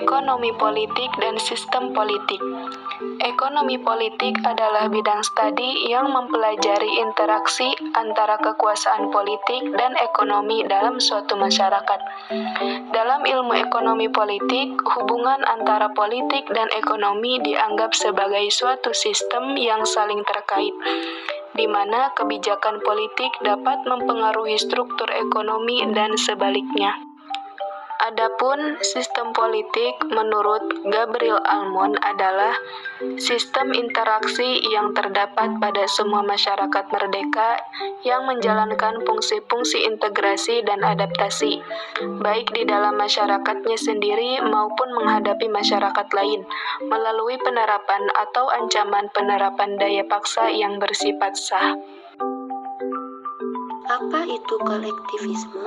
Ekonomi politik dan sistem politik. Ekonomi politik adalah bidang studi yang mempelajari interaksi antara kekuasaan politik dan ekonomi dalam suatu masyarakat. Dalam ilmu ekonomi politik, hubungan antara politik dan ekonomi dianggap sebagai suatu sistem yang saling terkait, di mana kebijakan politik dapat mempengaruhi struktur ekonomi dan sebaliknya. Adapun sistem politik menurut Gabriel Almond adalah sistem interaksi yang terdapat pada semua masyarakat merdeka yang menjalankan fungsi-fungsi integrasi dan adaptasi, baik di dalam masyarakatnya sendiri maupun menghadapi masyarakat lain, melalui penerapan atau ancaman penerapan daya paksa yang bersifat sah. Apa itu kolektivisme?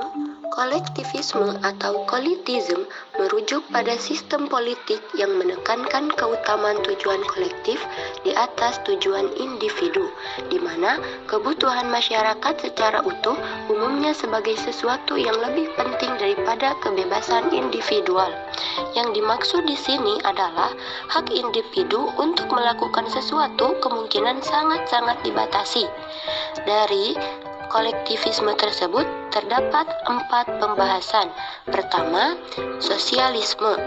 Kolektivisme atau politisme merujuk pada sistem politik yang menekankan keutamaan tujuan kolektif di atas tujuan individu, di mana kebutuhan masyarakat secara utuh umumnya sebagai sesuatu yang lebih penting daripada kebebasan individual. Yang dimaksud di sini adalah hak individu untuk melakukan sesuatu kemungkinan sangat-sangat dibatasi. Dari kolektivisme tersebut terdapat 4 pembahasan. Pertama, sosialisme.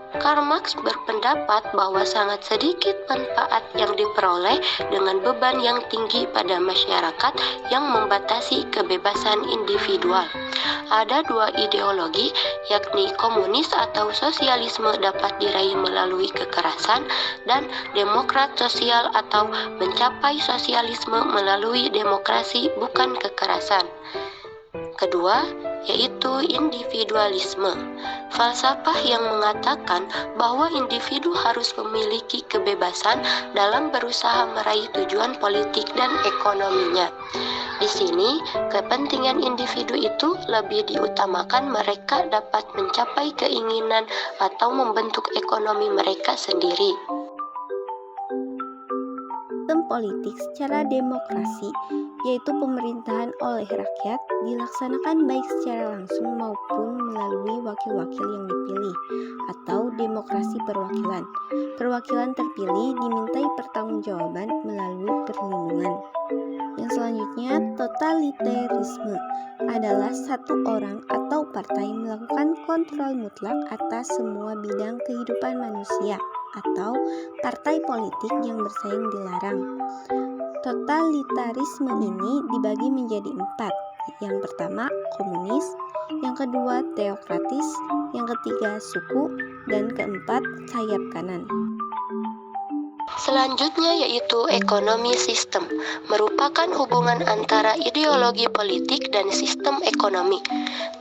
Karl Marx berpendapat bahwa sangat sedikit manfaat yang diperoleh dengan beban yang tinggi pada masyarakat yang membatasi kebebasan individual. Ada 2 ideologi, yakni komunis atau sosialisme dapat diraih melalui kekerasan, dan demokrat sosial atau mencapai sosialisme melalui demokrasi bukan kekerasan. Kedua, yaitu individualisme. Falsafah yang mengatakan bahwa individu harus memiliki kebebasan dalam berusaha meraih tujuan politik dan ekonominya. Di sini, kepentingan individu itu lebih diutamakan mereka dapat mencapai keinginan atau membentuk ekonomi mereka sendiri. Sistem politik secara demokrasi, yaitu pemerintahan oleh rakyat, dilaksanakan baik secara langsung maupun melalui wakil-wakil yang dipilih, atau demokrasi perwakilan. Perwakilan terpilih dimintai pertanggungjawaban melalui perlindungan. Yang selanjutnya, totalitarisme adalah satu orang atau partai melakukan kontrol mutlak atas semua bidang kehidupan manusia, atau partai politik yang bersaing dilarang. Totalitarisme ini dibagi menjadi 4. Yang pertama, komunis. Yang kedua, teokratis. Yang ketiga, suku. Dan keempat, sayap kanan. Selanjutnya yaitu ekonomi sistem, merupakan hubungan antara ideologi politik dan sistem ekonomi.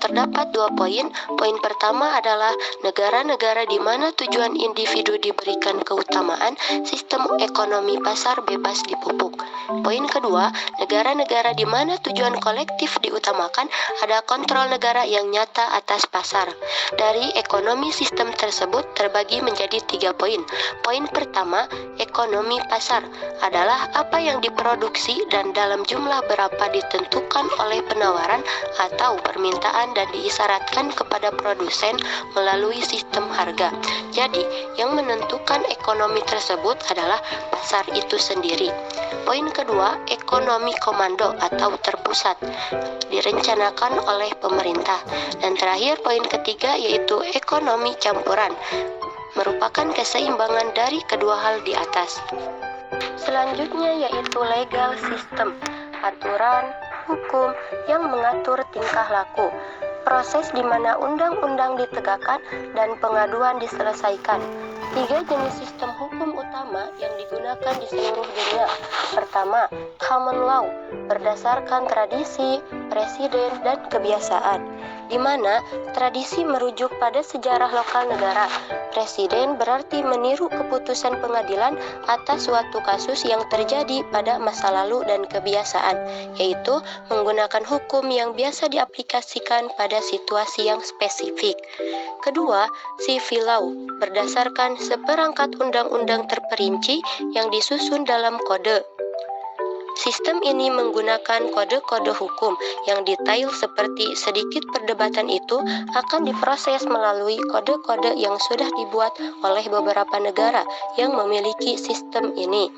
Terdapat 2 poin. Poin pertama adalah negara-negara di mana tujuan individu diberikan keutamaan, sistem ekonomi pasar bebas dipupuk. Poin kedua, negara-negara di mana tujuan kolektif diutamakan, ada kontrol negara yang nyata atas pasar. Dari ekonomi sistem tersebut terbagi menjadi 3 poin. Poin pertama, ekonomi pasar adalah apa yang diproduksi dan dalam jumlah berapa ditentukan oleh penawaran atau permintaan dan diisyaratkan kepada produsen melalui sistem harga. Jadi, yang menentukan ekonomi tersebut adalah pasar itu sendiri. Poin kedua, ekonomi komando atau terpusat, direncanakan oleh pemerintah. Dan terakhir, poin ketiga yaitu ekonomi campuran, merupakan keseimbangan dari kedua hal di atas. Selanjutnya yaitu legal system, aturan, hukum yang mengatur tingkah laku, proses di mana undang-undang ditegakkan dan pengaduan diselesaikan. 3 jenis sistem hukum utama yang digunakan di seluruh dunia. Pertama, common law, berdasarkan tradisi, presiden, dan kebiasaan, di mana tradisi merujuk pada sejarah lokal negara. Presiden berarti meniru keputusan pengadilan atas suatu kasus yang terjadi pada masa lalu dan kebiasaan, yaitu menggunakan hukum yang biasa diaplikasikan pada situasi yang spesifik. Kedua, civil law, berdasarkan seperangkat undang-undang terperinci yang disusun dalam kode. Sistem ini menggunakan kode-kode hukum yang detail seperti sedikit perdebatan itu akan diproses melalui kode-kode yang sudah dibuat oleh beberapa negara yang memiliki sistem ini.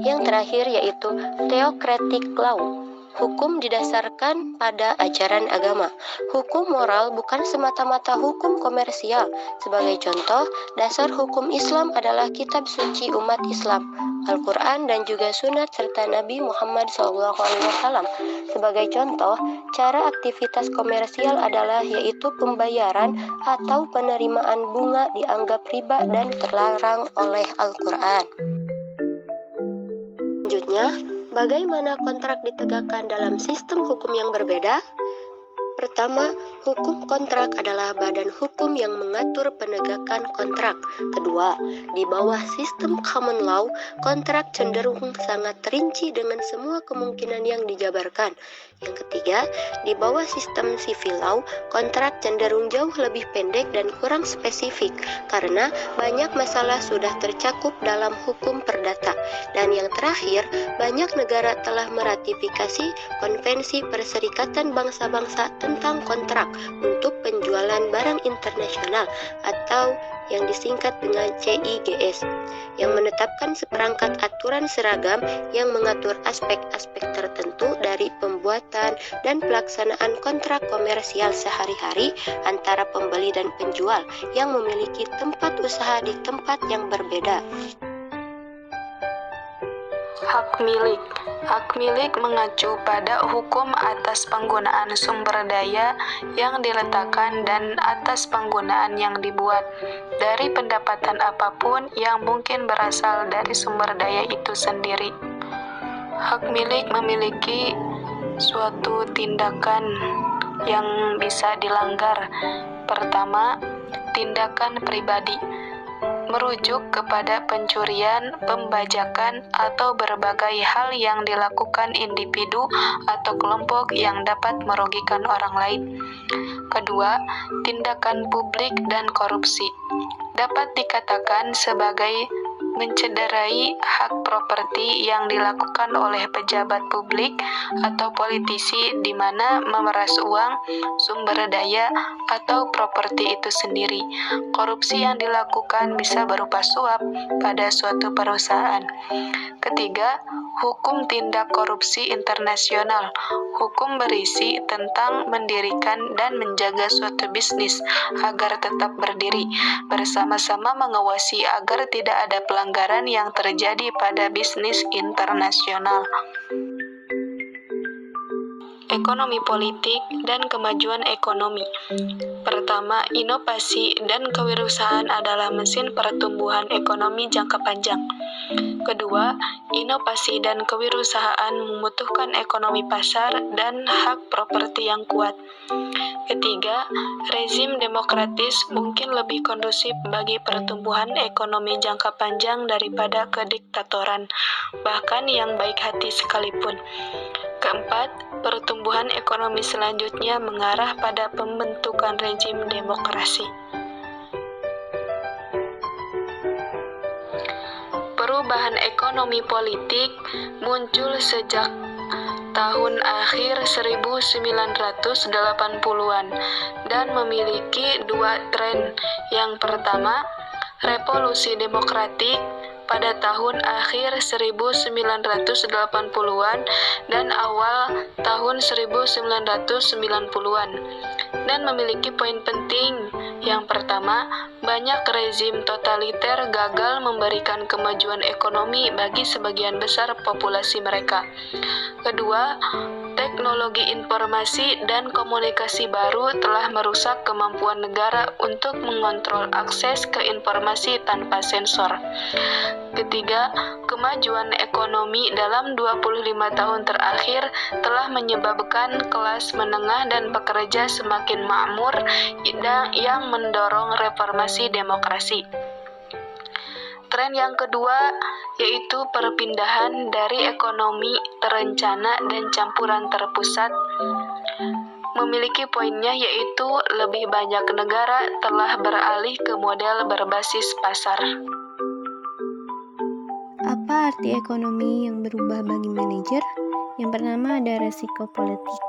Yang terakhir yaitu theocratic law. Hukum didasarkan pada ajaran agama. Hukum moral bukan semata-mata hukum komersial. Sebagai contoh, dasar hukum Islam adalah kitab suci umat Islam, Al-Quran dan juga sunat serta Nabi Muhammad SAW. Sebagai contoh, cara aktivitas komersial adalah yaitu pembayaran atau penerimaan bunga dianggap riba dan terlarang oleh Al-Quran. Selanjutnya, bagaimana kontrak ditegakkan dalam sistem hukum yang berbeda? Pertama, hukum kontrak adalah badan hukum yang mengatur penegakan kontrak. Kedua, di bawah sistem common law, kontrak cenderung sangat rinci dengan semua kemungkinan yang dijabarkan. Yang ketiga, di bawah sistem civil law, kontrak cenderung jauh lebih pendek dan kurang spesifik karena banyak masalah sudah tercakup dalam hukum perdata. Dan yang terakhir, banyak negara telah meratifikasi Konvensi Perserikatan Bangsa-Bangsa tentang kontrak untuk penjualan barang internasional atau yang disingkat dengan CIGS, yang menetapkan seperangkat aturan seragam yang mengatur aspek-aspek tertentu dari pembuatan dan pelaksanaan kontrak komersial sehari-hari antara pembeli dan penjual yang memiliki tempat usaha di tempat yang berbeda. Hak milik. Hak milik mengacu pada hukum atas penggunaan sumber daya yang diletakkan dan atas penggunaan yang dibuat dari pendapatan apapun yang mungkin berasal dari sumber daya itu sendiri. Hak milik memiliki suatu tindakan yang bisa dilanggar. Pertama, tindakan pribadi. Merujuk kepada pencurian, pembajakan, atau berbagai hal yang dilakukan individu atau kelompok yang dapat merugikan orang lain. Kedua, tindakan publik dan korupsi. Dapat dikatakan sebagai mencederai hak properti yang dilakukan oleh pejabat publik atau politisi di mana memeras uang, sumber daya, atau properti itu sendiri. Korupsi yang dilakukan bisa berupa suap pada suatu perusahaan. Ketiga, hukum tindak korupsi internasional. Hukum berisi tentang mendirikan dan menjaga suatu bisnis agar tetap berdiri, bersama-sama mengawasi agar tidak ada pelanggaran yang terjadi pada bisnis internasional. Ekonomi politik dan kemajuan ekonomi. Pertama, inovasi dan kewirausahaan adalah mesin pertumbuhan ekonomi jangka panjang. Kedua, inovasi dan kewirausahaan membutuhkan ekonomi pasar dan hak properti yang kuat. Ketiga, rezim demokratis mungkin lebih kondusif bagi pertumbuhan ekonomi jangka panjang daripada kediktatoran, bahkan yang baik hati sekalipun. Keempat, pertumbuhan ekonomi selanjutnya mengarah pada pembentukan rezim demokrasi. Perubahan ekonomi politik muncul sejak tahun akhir 1980-an dan memiliki dua tren. Yang pertama, revolusi demokratik pada tahun akhir 1980-an dan awal tahun 1990-an, dan memiliki poin penting. Yang pertama, banyak rezim totaliter gagal memberikan kemajuan ekonomi bagi sebagian besar populasi mereka. Kedua, teknologi informasi dan komunikasi baru telah merusak kemampuan negara untuk mengontrol akses ke informasi tanpa sensor. Ketiga, kemajuan ekonomi dalam 25 tahun terakhir telah menyebabkan kelas menengah dan pekerja semakin makmur yang mendorong reformasi demokrasi. Tren yang kedua yaitu perpindahan dari ekonomi terencana dan campuran terpusat. Memiliki poinnya yaitu lebih banyak negara telah beralih ke model berbasis pasar. Apa Apa arti ekonomi yang berubah bagi manajer? Yang pertama ada resiko politik,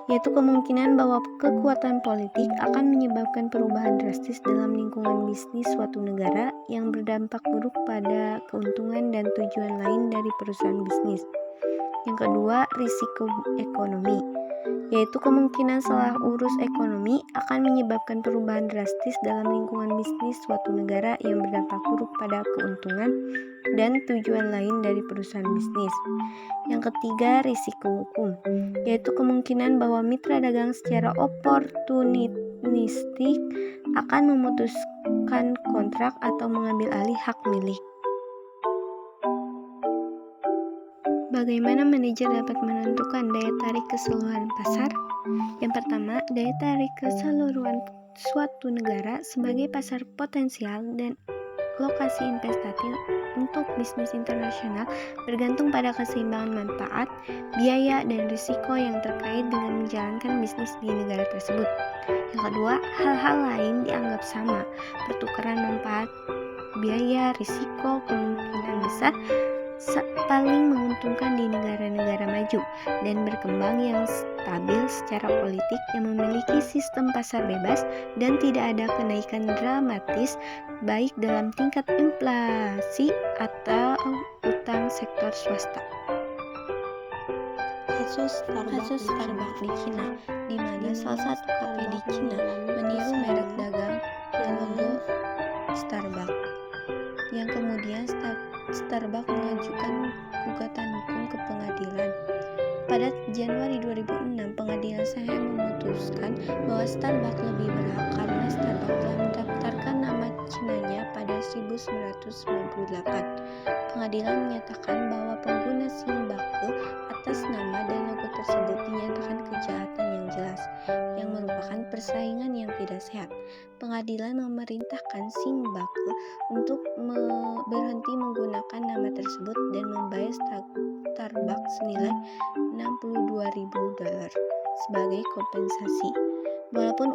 yaitu kemungkinan bahwa kekuatan politik akan menyebabkan perubahan drastis dalam lingkungan bisnis suatu negara yang berdampak buruk pada keuntungan dan tujuan lain dari perusahaan bisnis. Yang kedua, risiko ekonomi, yaitu kemungkinan salah urus ekonomi akan menyebabkan perubahan drastis dalam lingkungan bisnis suatu negara yang berdampak buruk pada keuntungan dan tujuan lain dari perusahaan bisnis. Yang ketiga, risiko hukum, yaitu kemungkinan bahwa mitra dagang secara oportunistik akan memutuskan kontrak atau mengambil alih hak milik. Bagaimana manajer dapat menentukan daya tarik keseluruhan pasar? Yang pertama, daya tarik keseluruhan suatu negara sebagai pasar potensial dan lokasi investasi untuk bisnis internasional bergantung pada keseimbangan manfaat, biaya, dan risiko yang terkait dengan menjalankan bisnis di negara tersebut. Yang kedua, hal-hal lain dianggap sama, pertukaran manfaat, biaya, risiko, kemungkinan besar paling menguntungkan di negara-negara maju dan berkembang yang stabil secara politik yang memiliki sistem pasar bebas dan tidak ada kenaikan dramatis baik dalam tingkat inflasi atau utang sektor swasta. Kasus Starbucks di Cina, di mana salah satu kafe di Cina meniru merek dagang dan logo Starbucks, yang kemudian Starbucks mengajukan gugatan hukum ke pengadilan. Pada Januari 2006, pengadilan Shanghai memutuskan bahwa Starbucks lebih berhak karena Starbucks telah mendaftarkan nama Cinanya pada 1998. Pengadilan menyatakan bahwa pengguna Singbaku atas nama dan logo tersebut dinyatakan kejahatan yang jelas, yang merupakan persaingan yang tidak sehat. Pengadilan memerintahkan Singbaku untuk berhenti menggunakan nama tersebut dan membayar Starbucks senilai $62.000 sebagai kompensasi. Walaupun